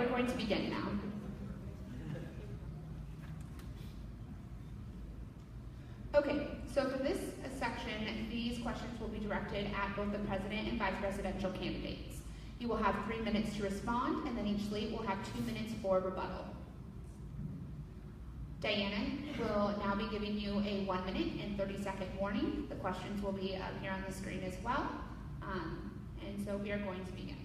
we're going to begin now. Okay, so for this section, these questions will be directed at both the president and vice presidential candidates. You will have 3 minutes to respond, and then each slate will have 2 minutes for rebuttal. Diana will now be giving you a 1 minute and 30-second warning. The questions will be up here on the screen as well. And so we are going to begin.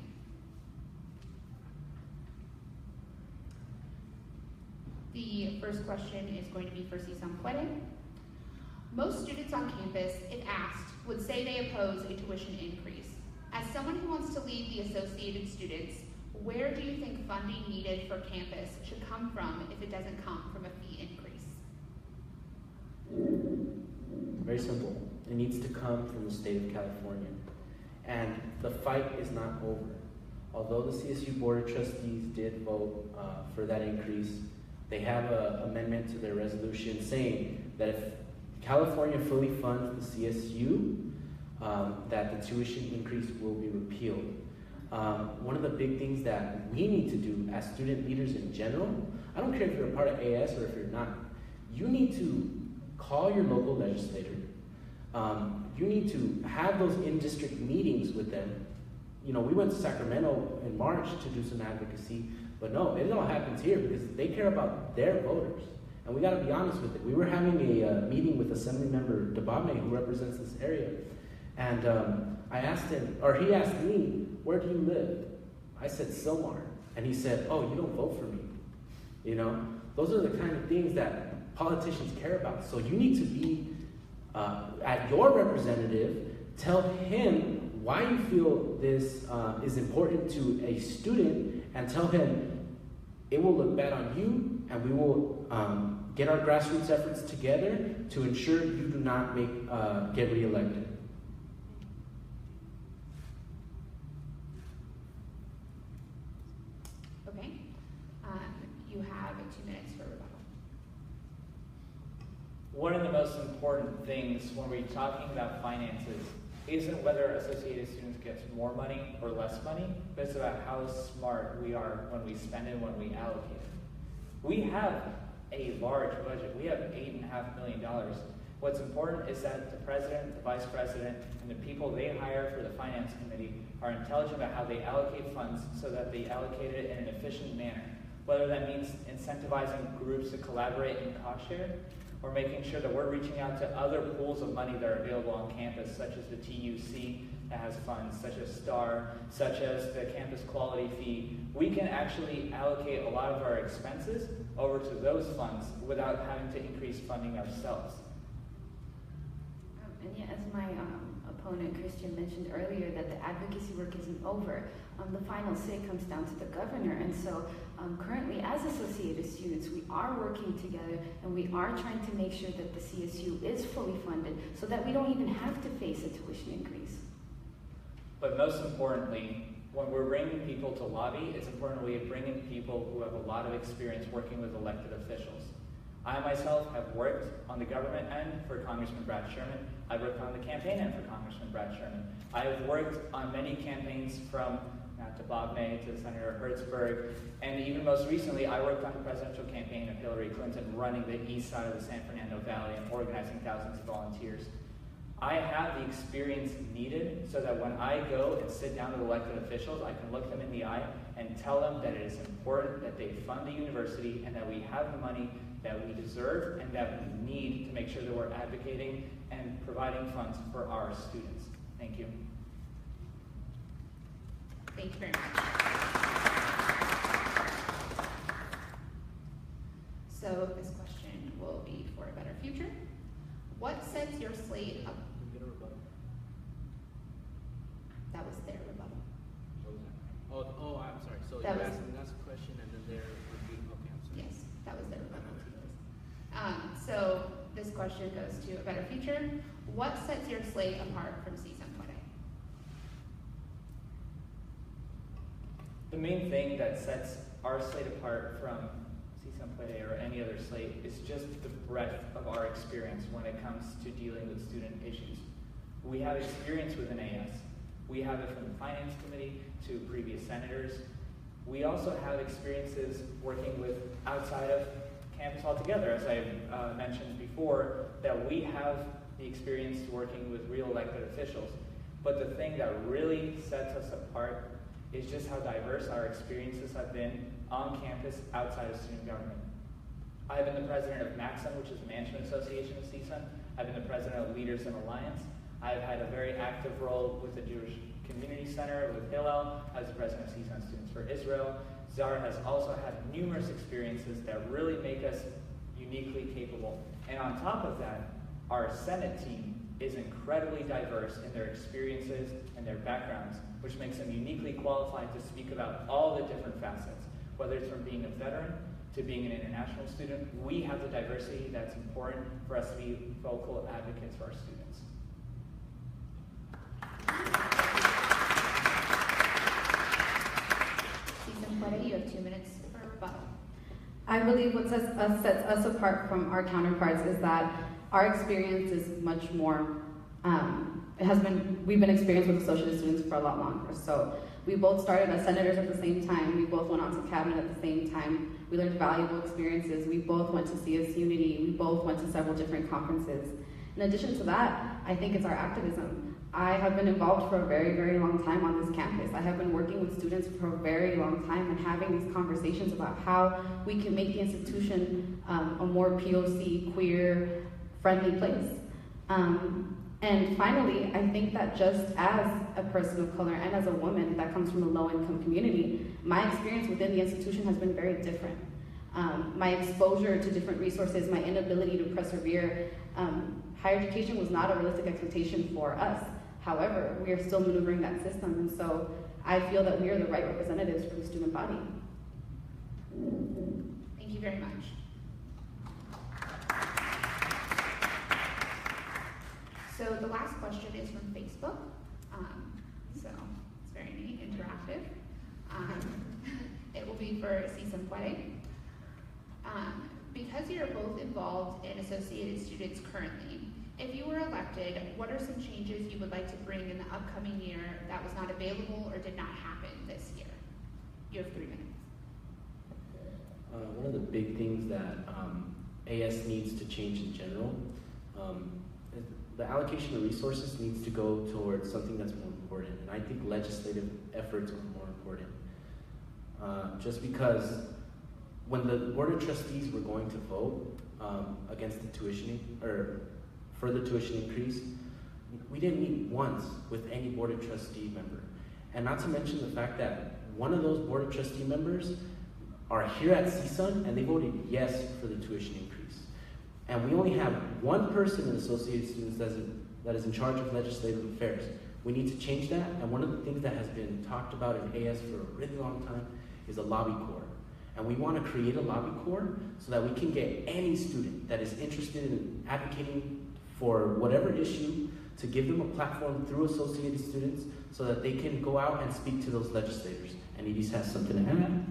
The first question is going to be for Cisam Puede. Most students on campus, if asked, would say they oppose a tuition increase. As someone who wants to lead the Associated Students, where do you think funding needed for campus should come from if it doesn't come from a fee increase? Very simple. It needs to come from the state of California. And the fight is not over. Although the CSU Board of Trustees did vote for that increase, they have an amendment to their resolution saying that if California fully funds the CSU, that the tuition increase will be repealed. One of the big things that we need to do as student leaders in general, I don't care if you're a part of AS or if you're not, you need to call your local legislator. You need to have those in-district meetings with them. You know, we went to Sacramento in March to do some advocacy, but no, it all happens here because they care about their voters. And we gotta be honest with it. We were having a meeting with Assemblymember Dabame, who represents this area. And I asked him, or he asked me, where do you live? I said, Sylmar. And he said, oh, you don't vote for me. You know, those are the kind of things that politicians care about. So you need to be at your representative, tell him why you feel this is important to a student, and tell him it will look bad on you, and we will get our grassroots efforts together to ensure you do not get reelected. Okay, you have 2 minutes for rebuttal. One of the most important things when we're talking about finances isn't whether Associated Students gets more money or less money, but it's about how smart we are when we spend it, when we allocate it. We have a large budget. We have $8.5 million. What's important is that the president, the vice president, and the people they hire for the finance committee are intelligent about how they allocate funds so that they allocate it in an efficient manner. Whether that means incentivizing groups to collaborate and cost share, or making sure that we're reaching out to other pools of money that are available on campus, such as the TUC that has funds, such as STAR, such as the campus quality fee. We can actually allocate a lot of our expenses over to those funds without having to increase funding ourselves. And yeah, as my opponent Christian mentioned earlier, that the advocacy work isn't over. The final say comes down to the governor, and so currently as Associated Students, we are working together and we are trying to make sure that the CSU is fully funded so that we don't even have to face a tuition increase. But most importantly, when we're bringing people to lobby, it's important we bring in people who have a lot of experience working with elected officials. I myself have worked on the government end for Congressman Brad Sherman. I've worked on the campaign end for Congressman Brad Sherman. I have worked on many campaigns from Matt Dabame to Senator Hertzberg, and even most recently, I worked on the presidential campaign of Hillary Clinton, running the east side of the San Fernando Valley and organizing thousands of volunteers. I have the experience needed so that when I go and sit down with elected officials, I can look them in the eye and tell them that it is important that they fund the university and that we have the money that we deserve and that we need to make sure that we're advocating and providing funds for our students. Thank you. Thank you very much. So this question will be for a better future. What sets your slate up? That was their rebuttal. Oh, I'm sorry. So that you're asking us a question and then they're repeating. Okay, I'm sorry. Yes, that was their rebuttal to this. So this question goes to a better future. What sets your slate apart from Cisam Puede? The main thing that sets our slate apart from Cisam Puede or any other slate is just the breadth of our experience when it comes to dealing with student issues. We have experience within AS. We have it from the Finance Committee to previous senators. We also have experiences working with outside of campus altogether, as I mentioned before, that we have the experience working with real elected officials. But the thing that really sets us apart is just how diverse our experiences have been on campus outside of student government. I've been the president of Maxim, which is the Management Association of CSUN. I've been the president of Leaders in Alliance. I've had a very active role with the Jewish Community Center with Hillel. I was the president of CSUN Students for Israel. Zara has also had numerous experiences that really make us uniquely capable. And on top of that, our Senate team is incredibly diverse in their experiences and their backgrounds, which makes them uniquely qualified to speak about all the different facets, whether it's from being a veteran to being an international student. We have the diversity that's important for us to be vocal advocates for our students. Cesar Puede, you have 2 minutes for rebuttal. I believe what sets us apart from our counterparts is that our experience is much more, we've been experienced with associate students for a lot longer. So we both started as senators at the same time. We both went on to cabinet at the same time. We learned valuable experiences. We both went to CS Unity. We both went to several different conferences. In addition to that, I think it's our activism. I have been involved for a very, very long time on this campus. I have been working with students for a very long time and having these conversations about how we can make the institution a more POC, queer, friendly place. And finally, I think that just as a person of color and as a woman that comes from a low-income community, my experience within the institution has been very different. My exposure to different resources, my inability to persevere, higher education was not a realistic expectation for us. However, we are still maneuvering that system, and so I feel that we are the right representatives for the student body. Thank you very much. So the last question is from Facebook. So it's very neat, interactive. It will be for Cesar Puede. Because you're both involved in Associated Students currently, if you were elected, what are some changes you would like to bring in the upcoming year that was not available or did not happen this year? You have 3 minutes. One of the big things that AS needs to change in general, is the allocation of resources needs to go towards something that's more important. And I think legislative efforts are more important. Just because when the Board of Trustees were going to vote against the tuition, or for the tuition increase, we didn't meet once with any Board of Trustee member. And not to mention the fact that one of those Board of Trustee members are here at CSUN and they voted yes for the tuition increase. And we only have one person in Associated Students that is in charge of legislative affairs. We need to change that, and one of the things that has been talked about in AS for a really long time is a lobby corps. And we want to create a lobby corps so that we can get any student that is interested in advocating for whatever issue to give them a platform through Associated Students so that they can go out and speak to those legislators. And Edie has something to add.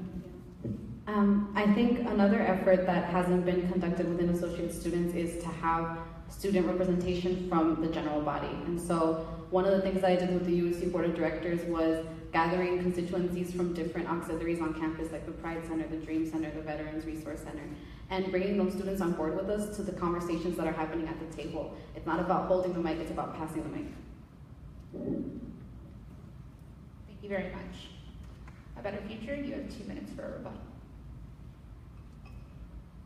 I think another effort that hasn't been conducted within Associate Students is to have student representation from the general body. And so one of the things that I did with the USC Board of Directors was gathering constituencies from different auxiliaries on campus, like the Pride Center, the Dream Center, the Veterans Resource Center, and bringing those students on board with us to the conversations that are happening at the table. It's not about holding the mic, it's about passing the mic. Thank you very much. A Better Future, you have 2 minutes for a rebuttal.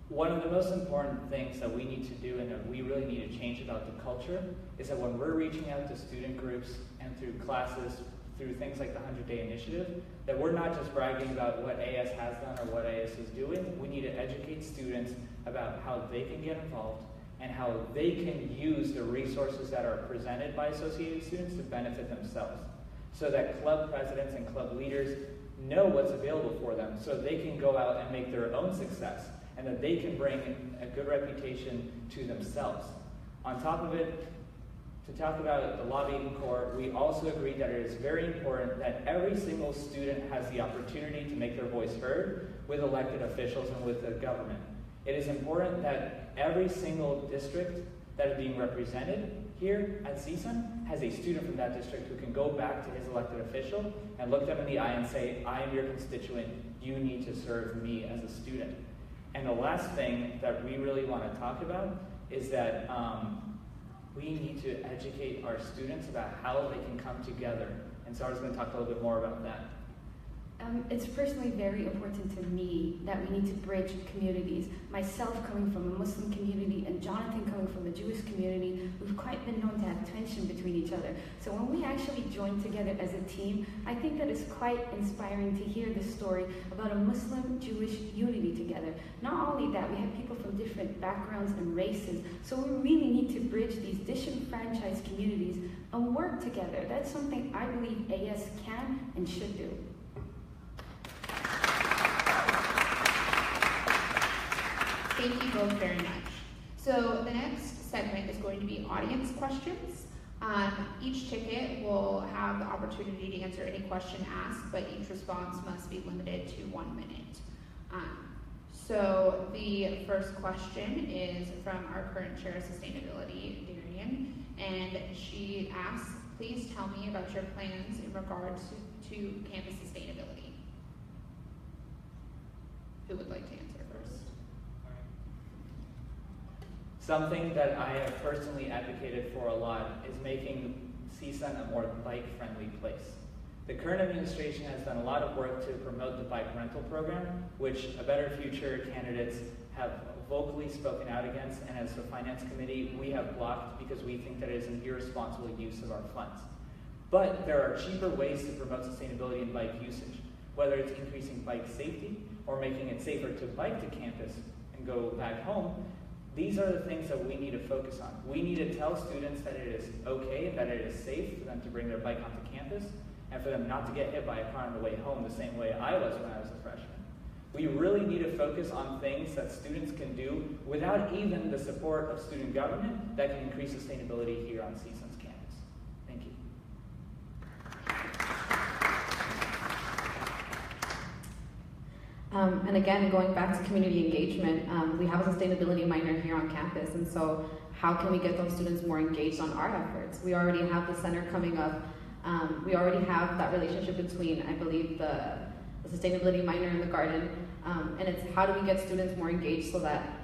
One of the most important things that we need to do and that we really need to change about the culture is that when we're reaching out to student groups and through classes, through things like the 100-Day Initiative, that we're not just bragging about what AS has done or what AS is doing. We need to educate students about how they can get involved and how they can use the resources that are presented by Associated Students to benefit themselves, so that club presidents and club leaders know what's available for them so they can go out and make their own success, and that they can bring a good reputation to themselves. On top of it, to talk about the lobbying corps, we also agreed that it is very important that every single student has the opportunity to make their voice heard with elected officials and with the government. It is important that every single district that is being represented here at CSUN has a student from that district who can go back to his elected official and look them in the eye and say, I am your constituent, you need to serve me as a student. And the last thing that we really want to talk about is that we need to educate our students about how they can come together. And Sarah's going to talk a little bit more about that. It's personally very important to me that we need to bridge communities. Myself coming from a Muslim community and Jonathan coming from a Jewish community, we've quite been known to have tension between each other. So when we actually join together as a team, I think that it's quite inspiring to hear the story about a Muslim-Jewish unity together. Not only that, we have people from different backgrounds and races, so we really need to bridge these disenfranchised communities and work together. That's something I believe AS can and should do. Thank you both very much. So the next segment is going to be audience questions. Each ticket will have the opportunity to answer any question asked, but each response must be limited to 1 minute. So the first question is from our current chair of sustainability, Darian, and she asks, please tell me about your plans in regards to campus sustainability. Who would like to answer first? Something that I have personally advocated for a lot is making CSUN a more bike-friendly place. The current administration has done a lot of work to promote the bike rental program, which A Better Future candidates have vocally spoken out against, and as the Finance Committee, we have blocked because we think that it is an irresponsible use of our funds. But there are cheaper ways to promote sustainability in bike usage, whether it's increasing bike safety or making it safer to bike to campus and go back home. These are the things that we need to focus on. We need to tell students that it is okay, that it is safe for them to bring their bike onto campus, and for them not to get hit by a car on the way home the same way I was when I was a freshman. We really need to focus on things that students can do without even the support of student government that can increase sustainability here on CSUN's campus. Thank you. And again, going back to community engagement, we have a sustainability minor here on campus, and so how can we get those students more engaged on our efforts? We already have the center coming up. We already have that relationship between, I believe, the sustainability minor and the garden, and it's how do we get students more engaged so that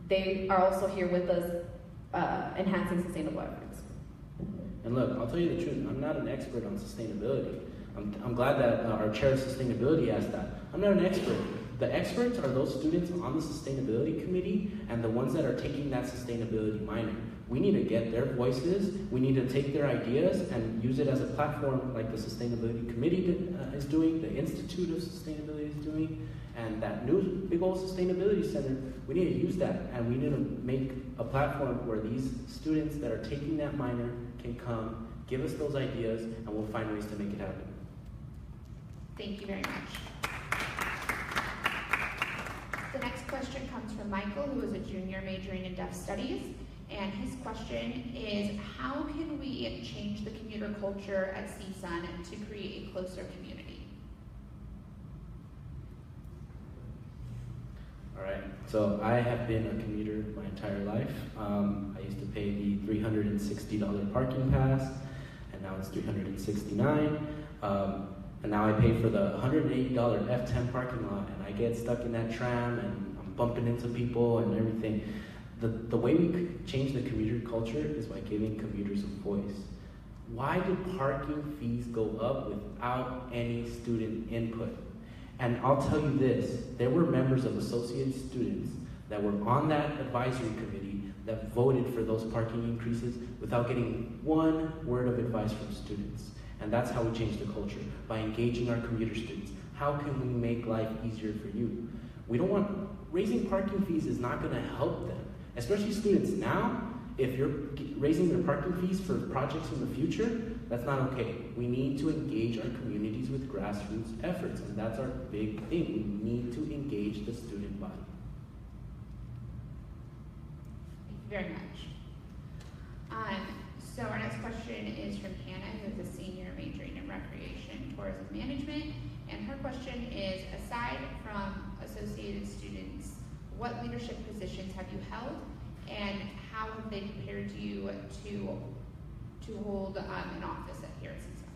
they are also here with us enhancing sustainable efforts. And look, I'll tell you the truth, I'm not an expert on sustainability. I'm glad that our chair of sustainability asked that. I'm not an expert. The experts are those students on the sustainability committee and the ones that are taking that sustainability minor. We need to get their voices, we need to take their ideas and use it as a platform like the sustainability committee is doing, the Institute of Sustainability is doing, and that new big old sustainability center. We need to use that, and we need to make a platform where these students that are taking that minor can come, give us those ideas, and we'll find ways to make it happen. Thank you very much. The next question comes from Michael, who is a junior majoring in deaf studies. And his question is, how can we change the commuter culture at CSUN to create a closer community? All right, so I have been a commuter my entire life. I used to pay the $360 parking pass, and now it's $369. And now I pay for the $180 F10 parking lot, and I get stuck in that tram, and I'm bumping into people and everything. The way we could change the commuter culture is by giving commuters a voice. Why do parking fees go up without any student input? And I'll tell you this, there were members of Associated Students that were on that advisory committee that voted for those parking increases without getting one word of advice from students. And that's how we change the culture, by engaging our commuter students. How can we make life easier for you? We don't want, raising parking fees is not gonna help them. Especially students now, if you're raising their parking fees for projects in the future, that's not okay. We need to engage our communities with grassroots efforts, and that's our big thing. We need to engage the student body. Thank you very much. So our next question is from Hannah, who is a senior majoring in recreation tourism management, and her question is, aside from Associated Students, what leadership positions have you held, and how have they prepared you to hold an office here at CSUN?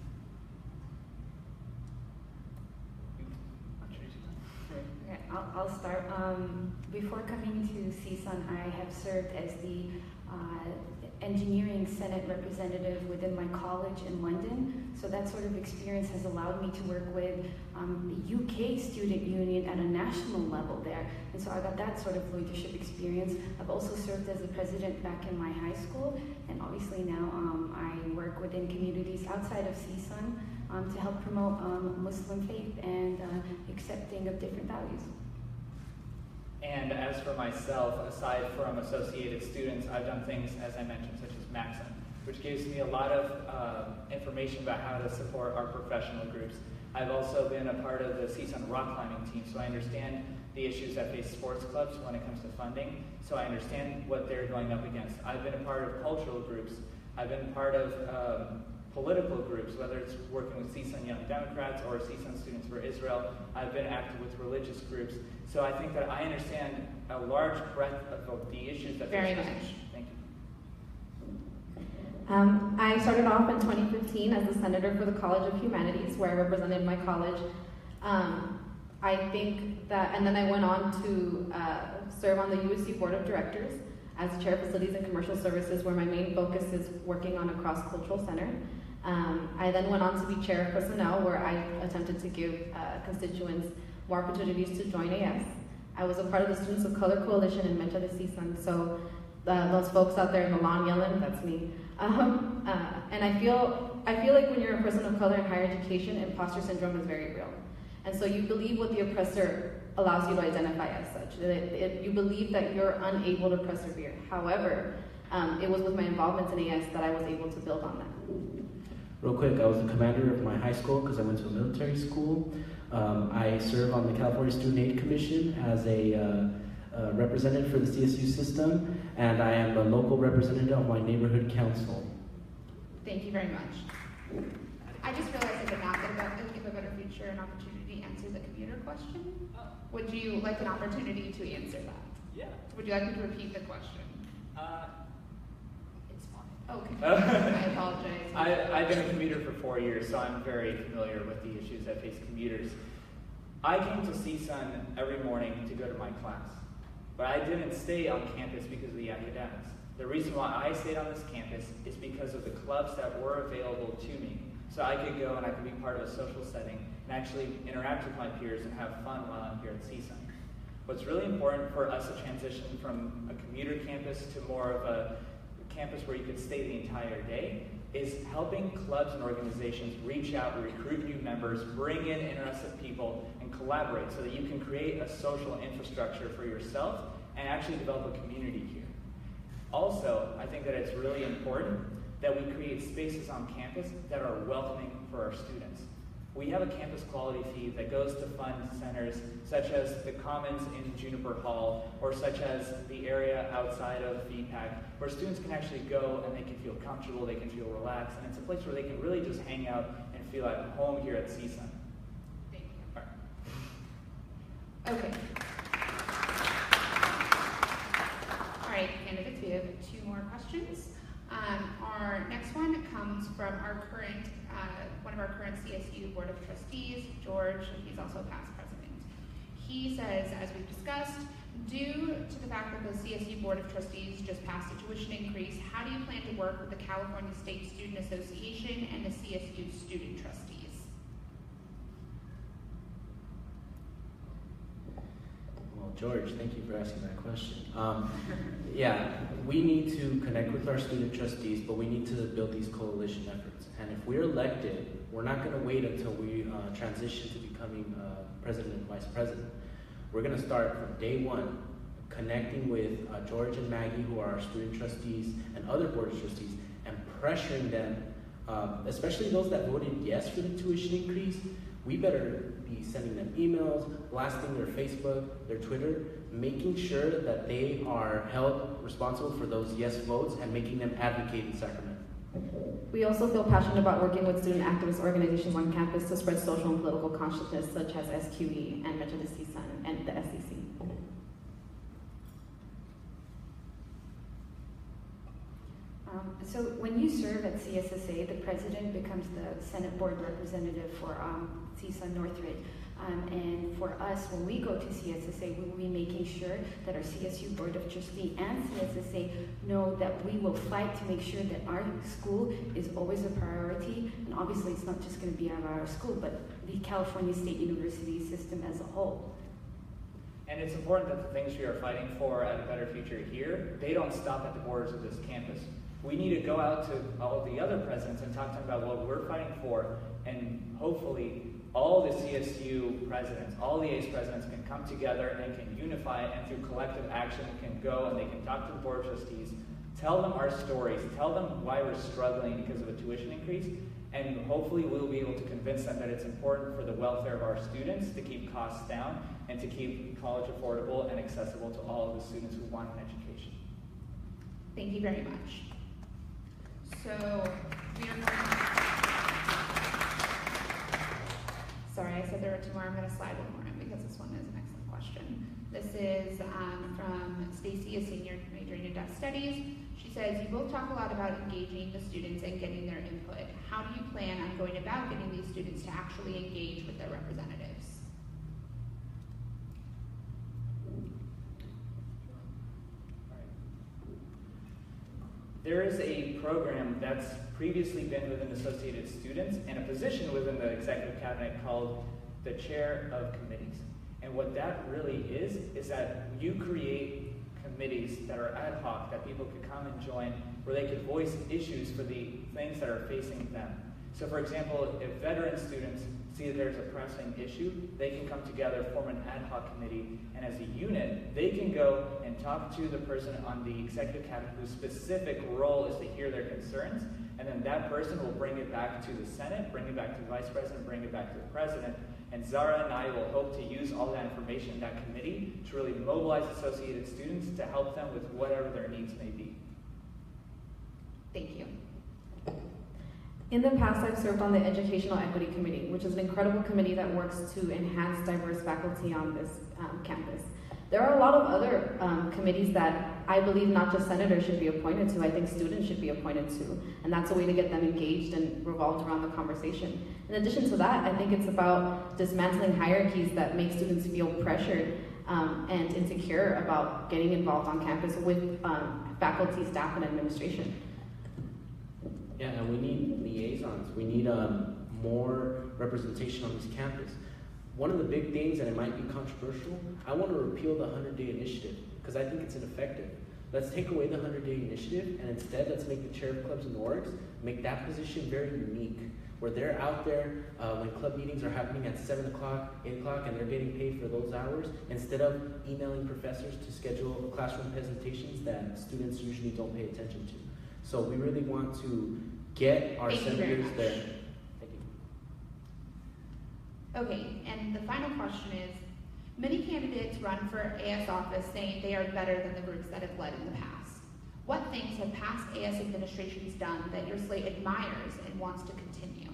Okay, I'll start. Before coming to CSUN, I have served as the engineering senate representative within my college in London. So that sort of experience has allowed me to work with the UK student union at a national level there. And so I got that sort of leadership experience. I've also served as a president back in my high school. And obviously now I work within communities outside of CSUN to help promote Muslim faith and accepting of different values. And as for myself, aside from Associated Students, I've done things, as I mentioned, such as Maxim, which gives me a lot of information about how to support our professional groups. I've also been a part of the CSUN rock climbing team, so I understand the issues that face sports clubs when it comes to funding, so I understand what they're going up against. I've been a part of cultural groups. I've been part of political groups, whether it's working with CSUN Young Democrats or CSUN Students for Israel. I've been active with religious groups. So I think that I understand a large breadth of the issues that Very much. Thank you. I started off in 2015 as the senator for the College of Humanities, where I represented my college. I think that, and then I went on to serve on the USC Board of Directors as chair of Facilities and Commercial Services, where my main focus is working on a cross-cultural center. I then went on to be chair of personnel, where I attempted to give constituents more opportunities to join AS. I was a part of the Students of Color Coalition and Mentor the CSUN, so those folks out there in the lawn yelling, that's me. And I feel like when you're a person of color in higher education, imposter syndrome is very real. And so you believe what the oppressor allows you to identify as such. You believe that you're unable to persevere. However, it was with my involvement in AS that I was able to build on that. Real quick, I was the commander of my high school because I went to a military school. I serve on the California Student Aid Commission as a representative for the CSU system, and I am a local representative of my neighborhood council. Thank you very much. I just realized I did not give a better future an opportunity to answer the commuter question. Would you like an opportunity to answer that? Yeah. Would you like me to repeat the question? It's fine. Okay. I apologize. I've been a commuter for 4 years, so I'm very familiar with the issues that face commuters. I came to CSUN every morning to go to my class, but I didn't stay on campus because of the academics. The reason why I stayed on this campus is because of the clubs that were available to me. So I could go and I could be part of a social setting and actually interact with my peers and have fun while I'm here at CSUN. What's really important for us to transition from a commuter campus to more of a campus where you could stay the entire day is helping clubs and organizations reach out and recruit new members, bring in interested people, and collaborate so that you can create a social infrastructure for yourself and actually develop a community here. Also, I think that it's really important that we create spaces on campus that are welcoming for our students. We have a campus quality fee that goes to fund centers such as the Commons in Juniper Hall or such as the area outside of VPAC where students can actually go and they can feel comfortable, they can feel relaxed, and it's a place where they can really just hang out and feel at home here at CSUN. Thank you. All right. Okay. All right, candidates, we have 2 more questions. Our next one comes from our current, one of our current CSU Board of Trustees, George, and he's also a past president. He says, as we've discussed, due to the fact that the CSU Board of Trustees just passed a tuition increase, how do you plan to work with the California State Student Association and the CSU Student Trustees? Well, George, thank you for asking that question. Yeah, we need to connect with our student trustees, but we need to build these coalition efforts. And if we're elected, we're not going to wait until we transition to becoming president and vice president. We're going to start from day one, connecting with George and Maggie, who are our student trustees, and other board of trustees, and pressuring them, especially those that voted yes for the tuition increase. We better be sending them emails, blasting their Facebook, their Twitter, making sure that they are held responsible for those yes votes and making them advocate in Sacramento. We also feel passionate about working with student activist organizations on campus to spread social and political consciousness, such as SQE and Mentor the CSUN and the SEC. So when you serve at CSSA, the president becomes the Senate Board Representative for CSUN Northridge. And for us, when we go to CSSA, we will be making sure that our CSU Board of Trustees and CSSA know that we will fight to make sure that our school is always a priority. And obviously, it's not just going to be our school, but the California State University system as a whole. And it's important that the things we are fighting for at A Better Future here, they don't stop at the borders of this campus. We need to go out to all of the other presidents and talk to them about what we're fighting for, and hopefully all the CSU presidents, all the ACE presidents can come together and can unify, and through collective action can go and they can talk to the Board of Trustees, tell them our stories, tell them why we're struggling because of a tuition increase, and hopefully we'll be able to convince them that it's important for the welfare of our students to keep costs down and to keep college affordable and accessible to all of the students who want an education. Thank you very much. So, we are going Sorry, I said there were two more. I'm going to slide one more in because this one is an excellent question. This is from Stacy, a senior majoring in deaf studies. She says, you both talk a lot about engaging the students and getting their input. How do you plan on going about getting these students to actually engage with their representatives? There is a program that's previously been within Associated Students and a position within the executive cabinet called the Chair of Committees. And what that really is that you create committees that are ad hoc, that people could come and join, where they could voice issues for the things that are facing them. So for example, if veteran students see that there's a pressing issue, they can come together, form an ad hoc committee, and as a unit, they can go and talk to the person on the executive cabinet whose specific role is to hear their concerns, and then that person will bring it back to the Senate, bring it back to the Vice President, bring it back to the President, and Zara and I will hope to use all that information in that committee to really mobilize Associated Students to help them with whatever their needs may be. Thank you. In the past, I've served on the Educational Equity Committee, which is an incredible committee that works to enhance diverse faculty on this campus. There are a lot of other committees that I believe not just senators should be appointed to, I think students should be appointed to, and that's a way to get them engaged and revolved around the conversation. In addition to that, I think it's about dismantling hierarchies that make students feel pressured and insecure about getting involved on campus with faculty, staff, and administration. Yeah, and we need liaisons. We need more representation on this campus. One of the big things, and it might be controversial, I want to repeal the 100-day initiative because I think it's ineffective. Let's take away the 100-day initiative, and instead let's make the chair of clubs and orgs, make that position very unique, where they're out there when club meetings are happening at 7 o'clock, 8 o'clock, and they're getting paid for those hours, instead of emailing professors to schedule classroom presentations that students usually don't pay attention to. So we really want to get our senators there. Thank you. Okay, and the final question is, many candidates run for AS office saying they are better than the groups that have led in the past. What things have past AS administrations done that your slate admires and wants to continue?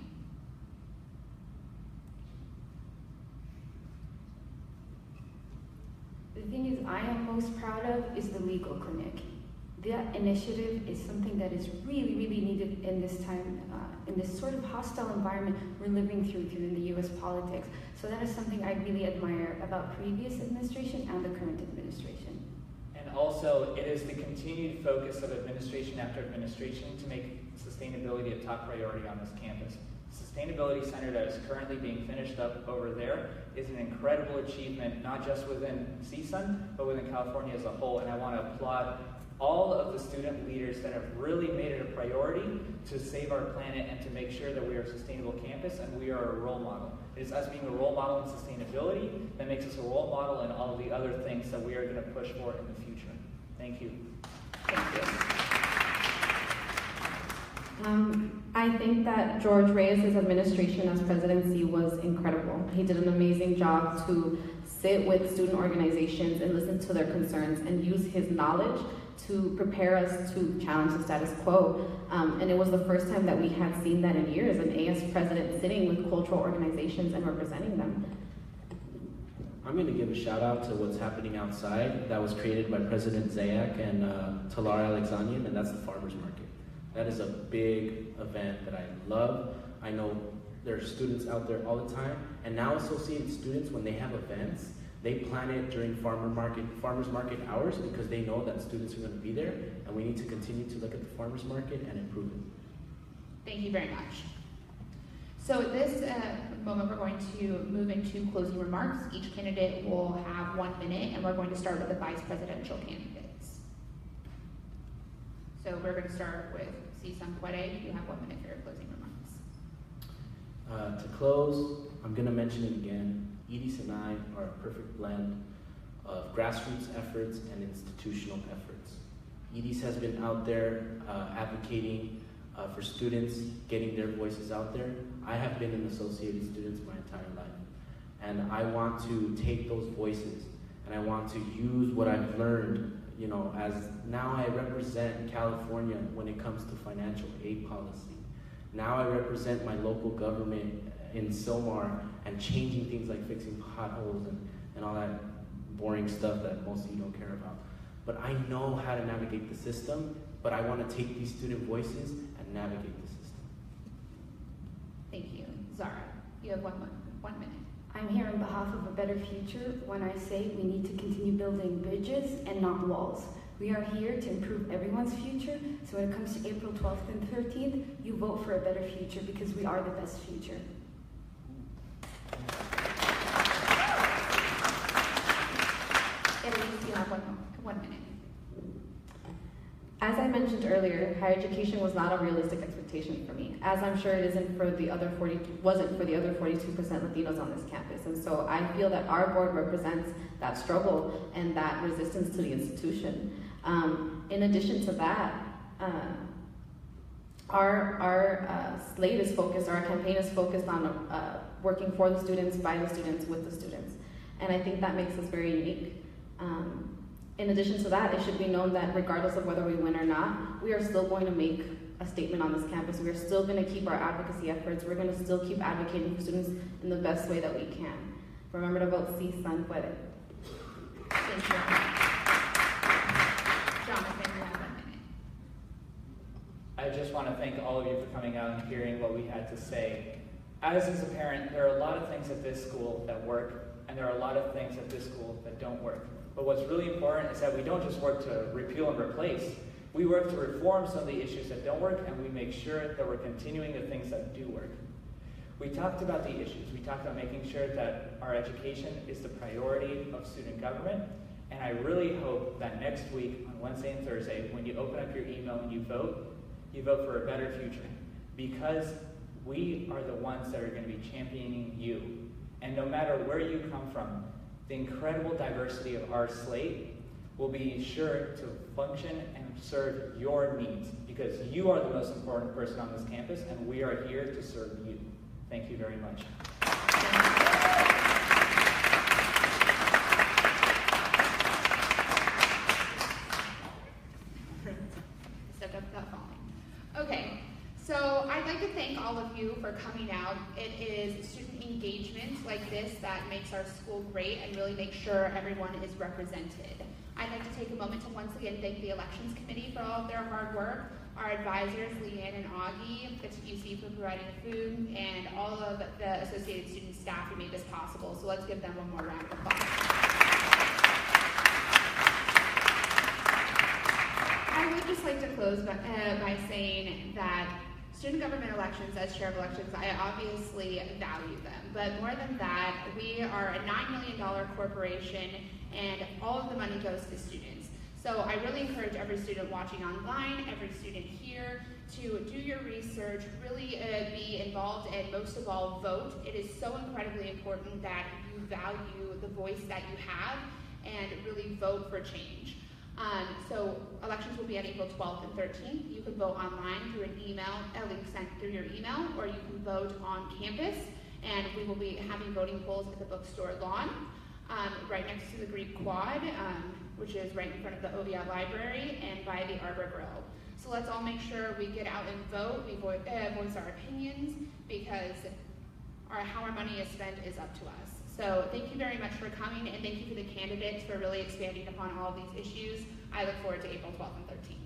The thing is, I am most proud of is the legal clinic. That initiative is something that is really, really needed in this time, in this sort of hostile environment we're living through in the U.S. politics. So that is something I really admire about previous administration and the current administration. And also, it is the continued focus of administration after administration to make sustainability a top priority on this campus. The Sustainability Center that is currently being finished up over there is an incredible achievement, not just within CSUN, but within California as a whole, and I want to applaud all of the student leaders that have really made it a priority to save our planet and to make sure that we are a sustainable campus and we are a role model. It is us being a role model in sustainability that makes us a role model in all of the other things that we are going to push for in the future. Thank you. Thank you. I think that George Reyes' administration as presidency was incredible. He did an amazing job to sit with student organizations and listen to their concerns and use his knowledge to prepare us to challenge the status quo. And it was the first time that we had seen that in years, an AS president sitting with cultural organizations and representing them. I'm going to give a shout out to what's happening outside that was created by President Zayak and Talar Alexanian, and that's the farmers market. That is a big event that I love. I know there are students out there all the time, and now associated students, when they have events, they plan it during farmers market hours because they know that students are going to be there, and we need to continue to look at the farmers market and improve it. Thank you very much. So at this moment, we're going to move into closing remarks. Each candidate will have 1 minute, and we're going to start with the vice presidential candidates. So we're going to start with Cisam Quede. You have 1 minute for your closing remarks. To close, I'm going to mention it again. Edis and I are a perfect blend of grassroots efforts and institutional efforts. Edis has been out there advocating for students, getting their voices out there. I have been an Associated Student my entire life, and I want to take those voices and I want to use what I've learned, you know, as now I represent California when it comes to financial aid policy. Now I represent my local government in Sylmar and changing things like fixing potholes and all that boring stuff that most of you don't care about. But I know how to navigate the system, but I want to take these student voices and navigate the system. Thank you. Zara, you have 1 minute. I'm here on behalf of a better future when I say we need to continue building bridges and not walls. We are here to improve everyone's future, so when it comes to April 12th and 13th, you vote for a better future because we are the best future. Elise, you have 1 minute. As I mentioned earlier, higher education was not a realistic expectation for me, as I'm sure it wasn't for the other 42% Latinos on this campus. And so I feel that our board represents that struggle and that resistance to the institution. In addition to that, our slate is focused, our campaign is focused on working for the students, by the students, with the students. And I think that makes us very unique. In addition to that, it should be known that regardless of whether we win or not, we are still going to make a statement on this campus. We are still going to keep our advocacy efforts. We're going to still keep advocating for students in the best way that we can. Remember to vote Cisam Quede. Thank you. Jonathan, you have 1 minute. I just want to thank all of you for coming out and hearing what we had to say. As is apparent, there are a lot of things at this school that work, and there are a lot of things at this school that don't work. But what's really important is that we don't just work to repeal and replace. We work to reform some of the issues that don't work, and we make sure that we're continuing the things that do work. We talked about the issues. We talked about making sure that our education is the priority of student government, and I really hope that next week, on Wednesday and Thursday, when you open up your email and you vote for a better future, because we are the ones that are going to be championing you. And no matter where you come from, the incredible diversity of our slate will be sure to function and serve your needs, because you are the most important person on this campus, and we are here to serve you. Thank you very much. Okay, so I'd like to thank all of you for coming out. It is student engagement like this that makes our school great and really makes sure everyone is represented. I'd like to take a moment to once again thank the Elections Committee for all of their hard work, our advisors, Leanne and Augie, the TUC for providing food, and all of the Associated Student staff who made this possible. So let's give them one more round of applause. I would just like to close by saying that student government elections, as chair of elections, I obviously value them. But more than that, we are a $9 million corporation, and all of the money goes to students. So I really encourage every student watching online, every student here, to do your research, really be involved, and most of all, vote. It is so incredibly important that you value the voice that you have and really vote for change. So elections will be on April 12th and 13th. You can vote online through an email, a link sent through your email, or you can vote on campus, and we will be having voting polls at the bookstore lawn, right next to the Greek Quad, which is right in front of the OVI library, and by the Arbor Grill. So let's all make sure we get out and vote, we voice our opinions, because how our money is spent is up to us. So thank you very much for coming, and thank you to the candidates for really expanding upon all of these issues. I look forward to April 12th and 13th.